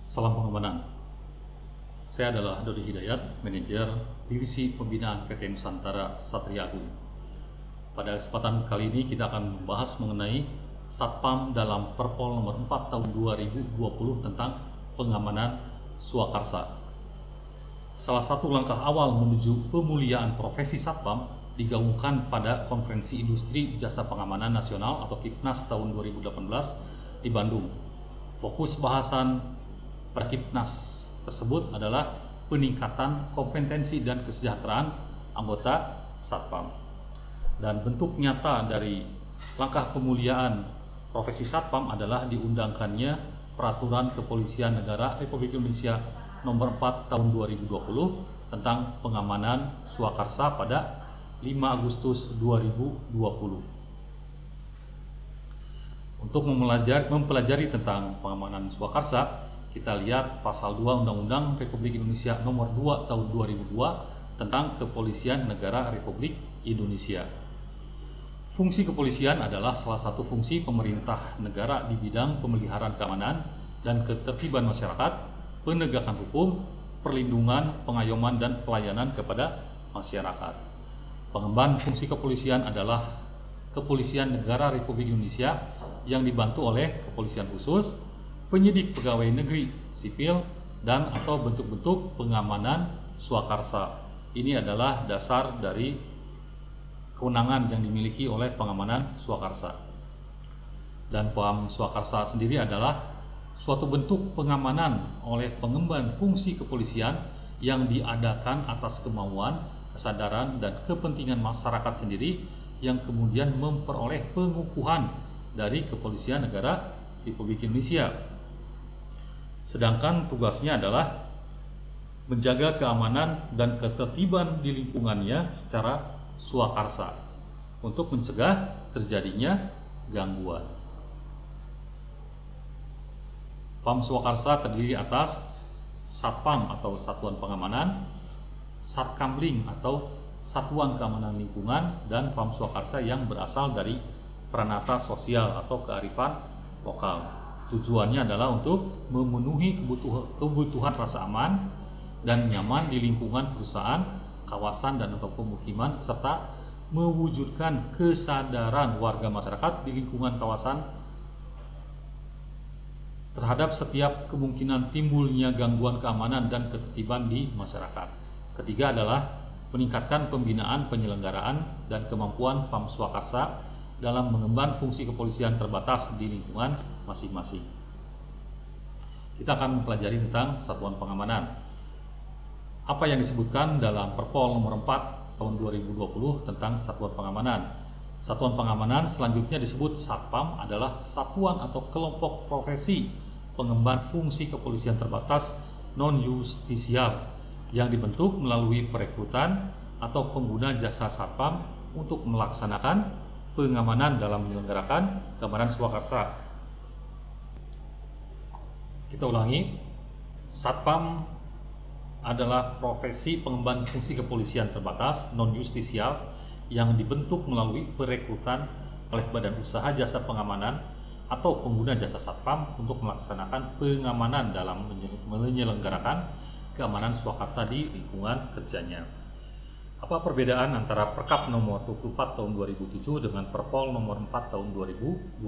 Salam pengamanan. Saya adalah Dodi Hidayat, manajer Divisi Pembinaan PT Nusantara Satria Agung. Pada kesempatan kali ini kita akan membahas mengenai Satpam dalam Perpol nomor 4 tahun 2020 tentang pengamanan swakarsa. Salah satu langkah awal menuju pemuliaan profesi Satpam digaungkan pada Konferensi Industri Jasa Pengamanan Nasional atau KIPNAS tahun 2018 di Bandung. Fokus bahasan pada KIPNAS tersebut adalah peningkatan kompetensi dan kesejahteraan anggota Satpam. Dan bentuk nyata dari langkah pemuliaan profesi Satpam adalah diundangkannya Peraturan Kepolisian Negara Republik Indonesia Nomor 4 Tahun 2020 tentang pengamanan swakarsa pada 5 Agustus 2020. Untuk mempelajari tentang pengamanan swakarsa, kita lihat pasal 2 Undang-Undang Republik Indonesia Nomor 2 Tahun 2002 tentang Kepolisian Negara Republik Indonesia. Fungsi kepolisian adalah salah satu fungsi pemerintah negara di bidang pemeliharaan keamanan dan ketertiban masyarakat, penegakan hukum, perlindungan, pengayoman, dan pelayanan kepada masyarakat. Pengemban fungsi kepolisian adalah Kepolisian Negara Republik Indonesia yang dibantu oleh kepolisian khusus, penyidik pegawai negeri sipil, dan atau bentuk-bentuk pengamanan swakarsa. Ini adalah dasar dari kewenangan yang dimiliki oleh pengamanan swakarsa. Dan PAM swakarsa sendiri adalah suatu bentuk pengamanan oleh pengemban fungsi kepolisian yang diadakan atas kemauan, kesadaran, dan kepentingan masyarakat sendiri yang kemudian memperoleh pengukuhan dari Kepolisian Negara Republik Indonesia. Sedangkan tugasnya adalah menjaga keamanan dan ketertiban di lingkungannya secara swakarsa untuk mencegah terjadinya gangguan. PAM swakarsa terdiri atas Satpam atau Satuan Pengamanan, Satkamling atau Satuan Keamanan Lingkungan, dan PAM swakarsa yang berasal dari Pranata Sosial atau kearifan lokal. Tujuannya adalah untuk memenuhi kebutuhan rasa aman dan nyaman di lingkungan perusahaan, kawasan, dan atau pemukiman, serta mewujudkan kesadaran warga masyarakat di lingkungan kawasan terhadap setiap kemungkinan timbulnya gangguan keamanan dan ketertiban di masyarakat. Ketiga adalah meningkatkan pembinaan, penyelenggaraan, dan kemampuan PAM swakarsa dalam mengemban fungsi kepolisian terbatas di lingkungan masing-masing. Kita akan mempelajari tentang satuan pengamanan. Apa yang disebutkan dalam Perpol nomor 4 tahun 2020 tentang satuan pengamanan. Satuan pengamanan selanjutnya disebut Satpam adalah satuan atau kelompok profesi pengemban fungsi kepolisian terbatas non-justisial yang dibentuk melalui perekrutan atau pengguna jasa Satpam untuk melaksanakan pengamanan dalam menyelenggarakan keamanan swakarsa. Kita ulangi, Satpam adalah profesi pengemban fungsi kepolisian terbatas non-justisial yang dibentuk melalui perekrutan oleh badan usaha jasa pengamanan atau pengguna jasa Satpam untuk melaksanakan pengamanan dalam menyelenggarakan keamanan swakarsa di lingkungan kerjanya. Apa perbedaan antara Perkap nomor 24 tahun 2007 dengan Perpol nomor 4 tahun 2020?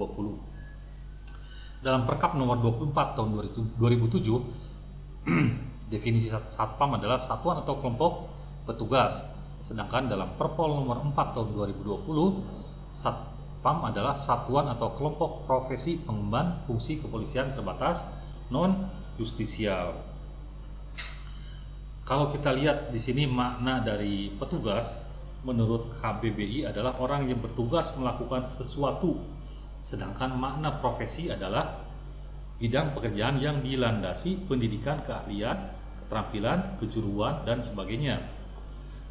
Dalam Perkap nomor 24 tahun 2007, definisi Satpam adalah satuan atau kelompok petugas. Sedangkan dalam Perpol nomor 4 tahun 2020, Satpam adalah satuan atau kelompok profesi pengemban fungsi kepolisian terbatas non-justisial. Kalau kita lihat di sini makna dari petugas menurut KBBI adalah orang yang bertugas melakukan sesuatu. Sedangkan makna profesi adalah bidang pekerjaan yang dilandasi pendidikan, keahlian, keterampilan, kejuruan, dan sebagainya.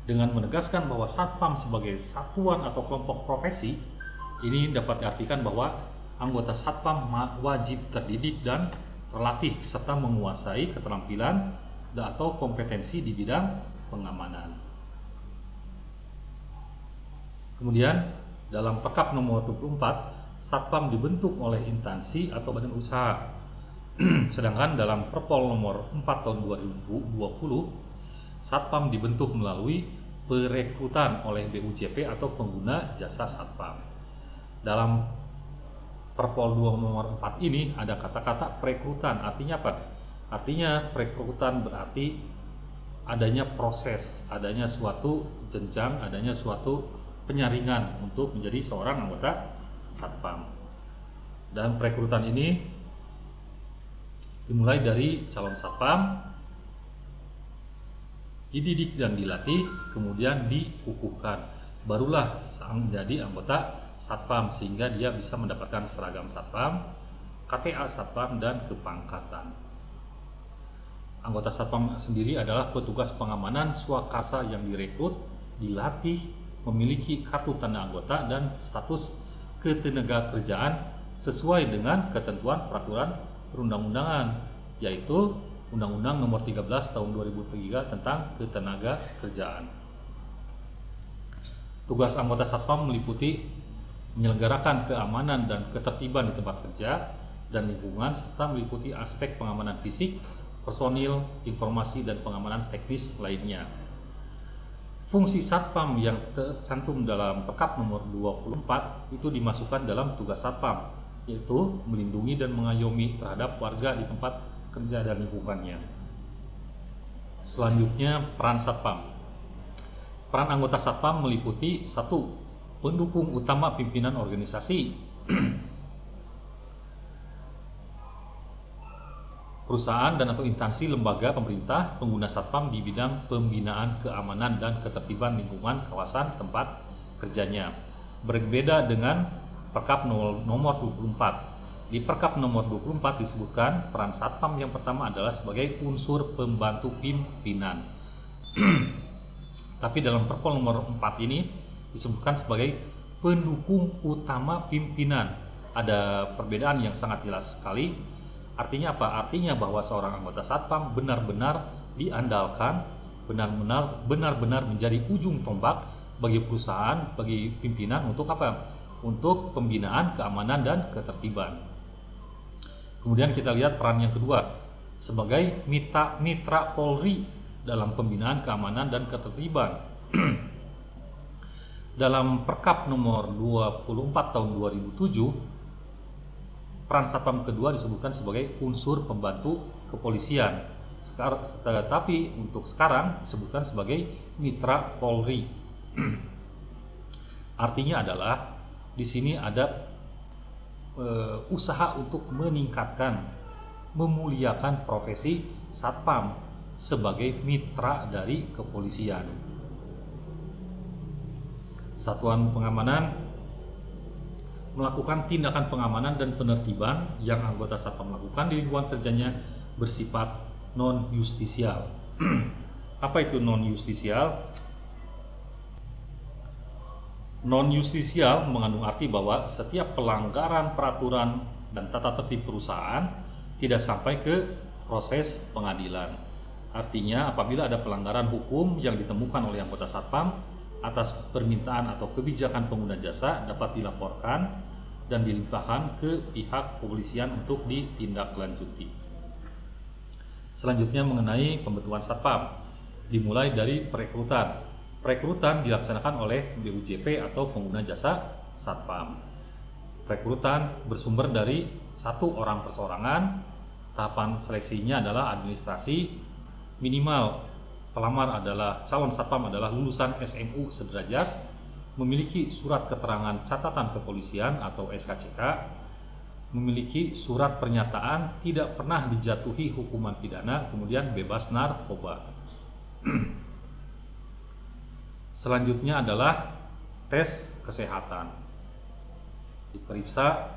Dengan menegaskan bahwa Satpam sebagai satuan atau kelompok profesi, ini dapat diartikan bahwa anggota Satpam wajib terdidik dan terlatih serta menguasai keterampilan atau kompetensi di bidang pengamanan. Kemudian dalam Perkap nomor 24, Satpam dibentuk oleh instansi atau badan usaha. Sedangkan dalam Perpol nomor 4 tahun 2020, Satpam dibentuk melalui perekrutan oleh BUJP atau pengguna jasa Satpam. Dalam Perpol 2 nomor 4 ini ada kata-kata perekrutan. Artinya apa? Artinya perekrutan berarti adanya proses, adanya suatu jenjang, adanya suatu penyaringan untuk menjadi seorang anggota Satpam. Dan perekrutan ini dimulai dari calon Satpam, dididik dan dilatih, kemudian dikukuhkan, barulah sang jadi anggota Satpam sehingga dia bisa mendapatkan seragam Satpam, KTA Satpam, dan kepangkatan. Anggota Satpam sendiri adalah petugas pengamanan swakarsa yang direkrut, dilatih, memiliki kartu tanda anggota dan status ketenagakerjaan sesuai dengan ketentuan peraturan perundang-undangan, yaitu Undang-Undang Nomor 13 Tahun 2003 tentang Ketenagakerjaan. Tugas anggota Satpam meliputi menyelenggarakan keamanan dan ketertiban di tempat kerja dan lingkungan, serta meliputi aspek pengamanan fisik, personil, informasi, dan pengamanan teknis lainnya. Fungsi Satpam yang tercantum dalam Perkap nomor 24 itu dimasukkan dalam tugas Satpam, yaitu melindungi dan mengayomi terhadap warga di tempat kerja dan lingkungannya. Selanjutnya, peran Satpam. Peran anggota Satpam meliputi 1. Pendukung utama pimpinan organisasi, perusahaan dan atau instansi lembaga pemerintah pengguna Satpam di bidang pembinaan keamanan dan ketertiban lingkungan kawasan tempat kerjanya. Berbeda dengan Perkap nomor 24. Di Perkap nomor 24 disebutkan peran Satpam yang pertama adalah sebagai unsur pembantu pimpinan. Tapi dalam Perpol nomor 4 ini disebutkan sebagai pendukung utama pimpinan. Ada perbedaan yang sangat jelas sekali. Artinya apa? Artinya bahwa seorang anggota Satpam benar-benar diandalkan, benar-benar menjadi ujung tombak bagi perusahaan, bagi pimpinan untuk apa? Untuk pembinaan keamanan dan ketertiban. Kemudian kita lihat peran yang kedua sebagai mitra Polri dalam pembinaan keamanan dan ketertiban. Dalam Perkap nomor 24 tahun 2007, peran Satpam kedua disebutkan sebagai unsur pembantu kepolisian. Tetapi untuk sekarang disebutkan sebagai mitra Polri. Artinya adalah di sini ada usaha untuk meningkatkan, memuliakan profesi Satpam sebagai mitra dari kepolisian. Satuan pengamanan melakukan tindakan pengamanan dan penertiban yang anggota Satpam lakukan di lingkungan kerjanya bersifat non-justisial. Apa itu non-justisial? Non-justisial mengandung arti bahwa setiap pelanggaran peraturan dan tata tertib perusahaan tidak sampai ke proses pengadilan. Artinya apabila ada pelanggaran hukum yang ditemukan oleh anggota Satpam atas permintaan atau kebijakan pengguna jasa dapat dilaporkan dan dilimpahkan ke pihak kepolisian untuk ditindaklanjuti. Selanjutnya mengenai pembentukan Satpam, dimulai dari perekrutan. Perekrutan dilaksanakan oleh BUJP atau pengguna jasa Satpam. Perekrutan bersumber dari 1 orang perseorangan. Tahapan seleksinya adalah administrasi. Minimal pelamar adalah calon Satpam adalah lulusan SMU sederajat, memiliki surat keterangan catatan kepolisian atau SKCK, memiliki surat pernyataan tidak pernah dijatuhi hukuman pidana, kemudian bebas narkoba. Selanjutnya adalah tes kesehatan. Diperiksa,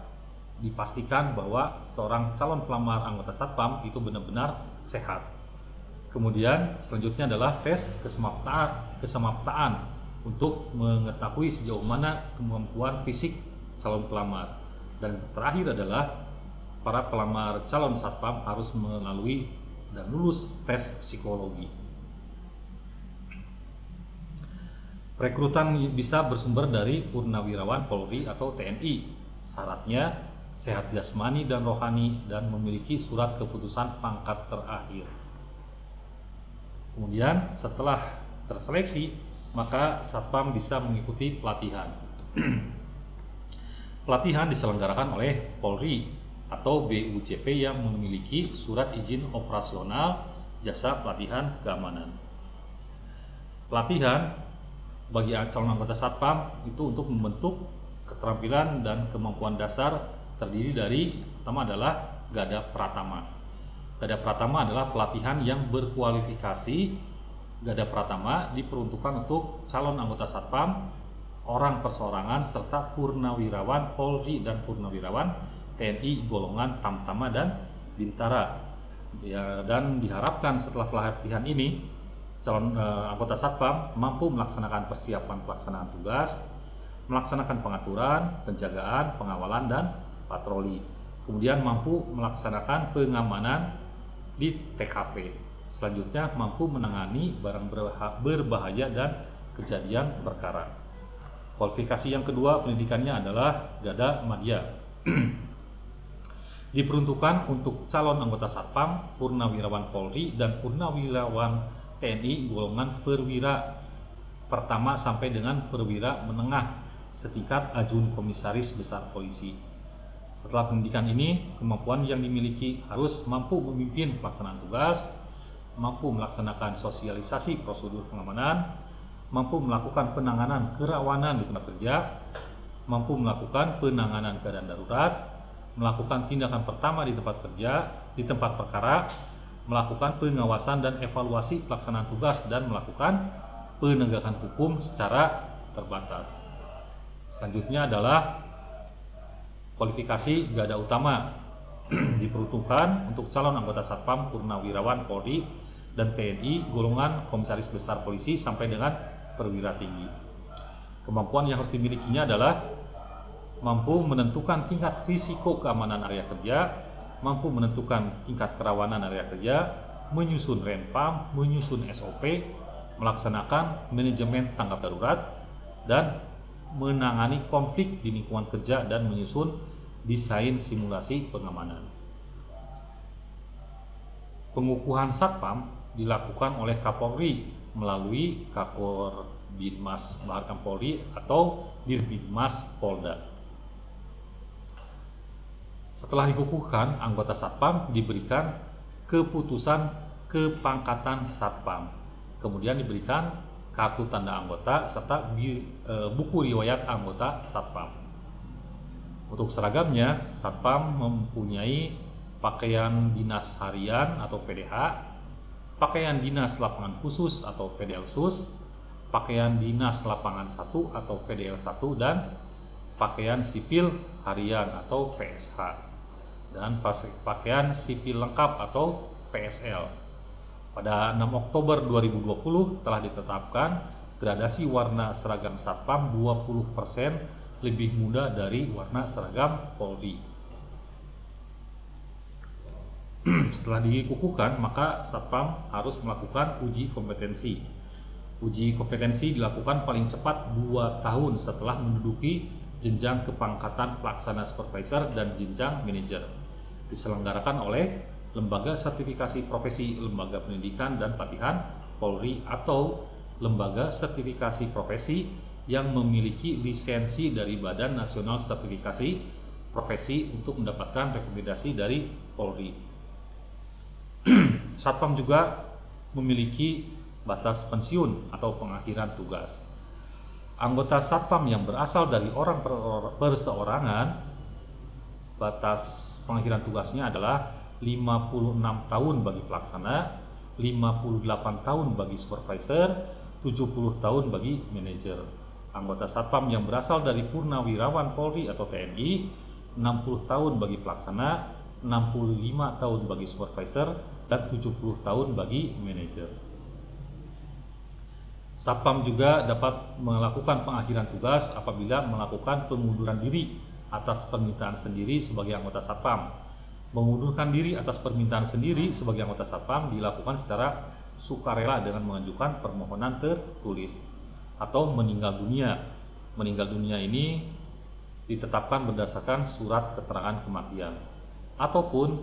dipastikan bahwa seorang calon pelamar anggota Satpam itu benar-benar sehat. Kemudian selanjutnya adalah tes kesemaptaan untuk mengetahui sejauh mana kemampuan fisik calon pelamar. Dan terakhir adalah para pelamar calon Satpam harus melalui dan lulus tes psikologi. Rekrutan bisa bersumber dari purnawirawan Polri atau TNI. Syaratnya sehat jasmani dan rohani, dan memiliki surat keputusan pangkat terakhir. Kemudian setelah terseleksi, maka Satpam bisa mengikuti pelatihan. Pelatihan diselenggarakan oleh Polri atau BUJP yang memiliki surat izin operasional jasa pelatihan keamanan. Pelatihan bagi calon anggota Satpam itu untuk membentuk keterampilan dan kemampuan dasar terdiri dari, pertama adalah Gada Pratama. Gada Pratama adalah pelatihan yang berkualifikasi. Gada Pratama diperuntukkan untuk calon anggota Satpam, orang perseorangan, serta purnawirawan Polri dan purnawirawan TNI golongan Tamtama dan Bintara. Ya, dan diharapkan setelah pelatihan ini calon anggota Satpam mampu melaksanakan persiapan pelaksanaan tugas, melaksanakan pengaturan, penjagaan, pengawalan, dan patroli. Kemudian mampu melaksanakan pengamanan di TKP. Selanjutnya mampu menangani barang berbahaya dan kejadian perkara. Kualifikasi yang kedua pendidikannya adalah Gada Madya. Diperuntukkan untuk calon anggota Satpam, purnawirawan Polri, dan purnawirawan TNI golongan perwira pertama sampai dengan perwira menengah setingkat ajun komisaris besar polisi. Setelah pendidikan ini, kemampuan yang dimiliki harus mampu memimpin pelaksanaan tugas, mampu melaksanakan sosialisasi prosedur pengamanan, mampu melakukan penanganan kerawanan di tempat kerja, mampu melakukan penanganan keadaan darurat, melakukan tindakan pertama di tempat kerja, di tempat perkara, melakukan pengawasan dan evaluasi pelaksanaan tugas, dan melakukan penegakan hukum secara terbatas. Selanjutnya adalah kualifikasi Gada Utama. Diperuntukkan untuk calon anggota Satpam, purnawirawan Polri, dan TNI golongan komisaris besar polisi sampai dengan perwira tinggi. Kemampuan yang harus dimilikinya adalah mampu menentukan tingkat risiko keamanan area kerja, mampu menentukan tingkat kerawanan area kerja, menyusun renpam, menyusun SOP, melaksanakan manajemen tanggap darurat, dan menangani konflik di lingkungan kerja, dan menyusun desain simulasi pengamanan. Pengukuhan Satpam dilakukan oleh Kapolri melalui Kakor Binmas Baharkam Polri atau Dirbinmas Polda. Setelah dikukuhkan, anggota Satpam diberikan keputusan kepangkatan Satpam, kemudian diberikan kartu tanda anggota serta buku riwayat anggota Satpam. Untuk seragamnya, Satpam mempunyai pakaian dinas harian atau PDH, pakaian dinas lapangan khusus atau PDL khusus, pakaian dinas lapangan 1 atau PDL 1, dan pakaian sipil harian atau PSH, dan pakaian sipil lengkap atau PSL. Pada 6 Oktober 2020 telah ditetapkan gradasi warna seragam Satpam 20% lebih muda dari warna seragam Polri. Setelah dikukuhkan, maka Satpam harus melakukan uji kompetensi. Uji kompetensi dilakukan paling cepat 2 tahun setelah menduduki jenjang kepangkatan pelaksana supervisor dan jenjang manajer. Diselenggarakan oleh Lembaga Sertifikasi Profesi Lembaga Pendidikan dan Pelatihan Polri atau Lembaga Sertifikasi Profesi yang memiliki lisensi dari Badan Nasional Sertifikasi Profesi untuk mendapatkan rekomendasi dari Polri. Satpam juga memiliki batas pensiun atau pengakhiran tugas. Anggota Satpam yang berasal dari orang perseorangan, batas pengakhiran tugasnya adalah 56 tahun bagi pelaksana, 58 tahun bagi supervisor, 70 tahun bagi manajer. Anggota Satpam yang berasal dari purnawirawan Polri atau TNI, 60 tahun bagi pelaksana, 65 tahun bagi supervisor, dan 70 tahun bagi manajer. Satpam juga dapat melakukan pengakhiran tugas apabila melakukan pengunduran diri atas permintaan sendiri sebagai anggota Satpam. Mengundurkan diri atas permintaan sendiri sebagai anggota Satpam dilakukan secara sukarela dengan mengajukan permohonan tertulis. Atau meninggal dunia. Meninggal dunia ini ditetapkan berdasarkan surat keterangan kematian, ataupun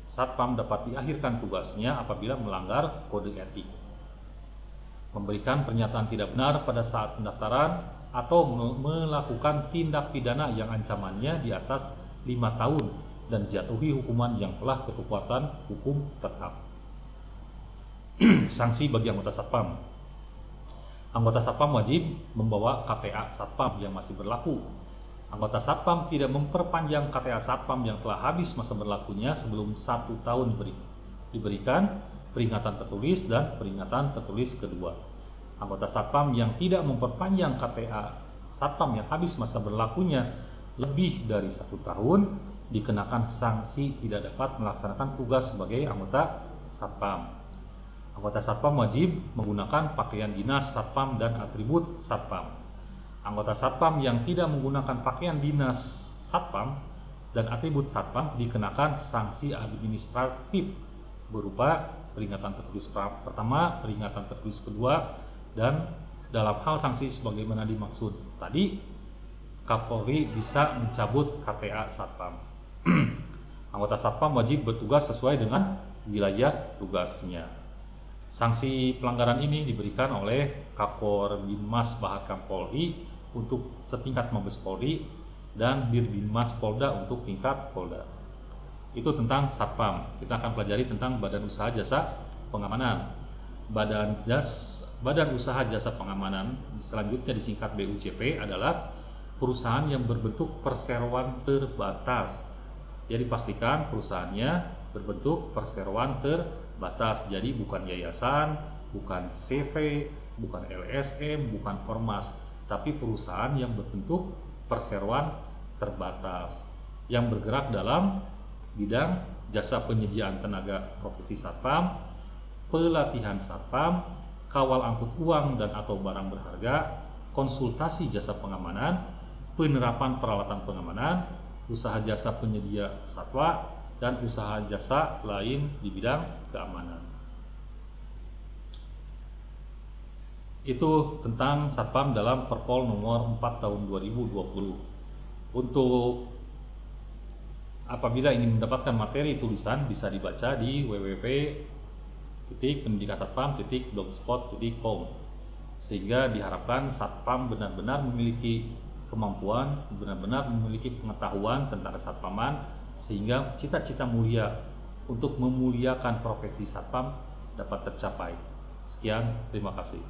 Satpam dapat diakhirkan tugasnya apabila melanggar kode etik, memberikan pernyataan tidak benar pada saat pendaftaran, atau melakukan tindak pidana yang ancamannya di atas 5 tahun dan dijatuhi hukuman yang telah berkekuatan hukum tetap. Sanksi bagi anggota Satpam. Anggota Satpam wajib membawa KTA Satpam yang masih berlaku. Anggota Satpam tidak memperpanjang KTA Satpam yang telah habis masa berlakunya sebelum 1 tahun diberikan peringatan tertulis dan peringatan tertulis kedua. Anggota Satpam yang tidak memperpanjang KTA Satpam yang habis masa berlakunya lebih dari 1 tahun dikenakan sanksi tidak dapat melaksanakan tugas sebagai anggota Satpam. Anggota Satpam wajib menggunakan pakaian dinas Satpam dan atribut Satpam. Anggota Satpam yang tidak menggunakan pakaian dinas Satpam dan atribut Satpam dikenakan sanksi administratif berupa peringatan tertulis pertama, peringatan tertulis kedua, dan dalam hal sanksi sebagaimana dimaksud tadi, Kapolri bisa mencabut KTA Satpam. Anggota Satpam wajib bertugas sesuai dengan wilayah tugasnya. Sanksi pelanggaran ini diberikan oleh Kapor Binmas Bahakam Polri untuk setingkat Mabes Polri dan Dirbinmas Polda untuk tingkat Polda. Itu tentang Satpam. Kita akan pelajari tentang Badan Usaha Jasa Pengamanan. Badan Usaha Jasa Pengamanan selanjutnya disingkat BUJP adalah perusahaan yang berbentuk perseroan terbatas. Jadi pastikan perusahaannya berbentuk perseroan terbatas. Jadi bukan yayasan, bukan CV, bukan LSM, bukan ormas, tapi perusahaan yang berbentuk perseroan terbatas yang bergerak dalam bidang jasa penyediaan tenaga profesi Satpam, pelatihan Satpam, kawal angkut uang dan atau barang berharga, konsultasi jasa pengamanan, penerapan peralatan pengamanan, usaha jasa penyedia satwa, dan usaha jasa lain di bidang keamanan. Itu tentang Satpam dalam Perpol nomor 4 tahun 2020. Untuk apabila ingin mendapatkan materi tulisan bisa dibaca di www.pendidikan-satpam.blogspot.com, sehingga diharapkan Satpam benar-benar memiliki kemampuan, benar-benar memiliki pengetahuan tentang kesatpaman, sehingga cita-cita mulia untuk memuliakan profesi Satpam dapat tercapai. Sekian, terima kasih.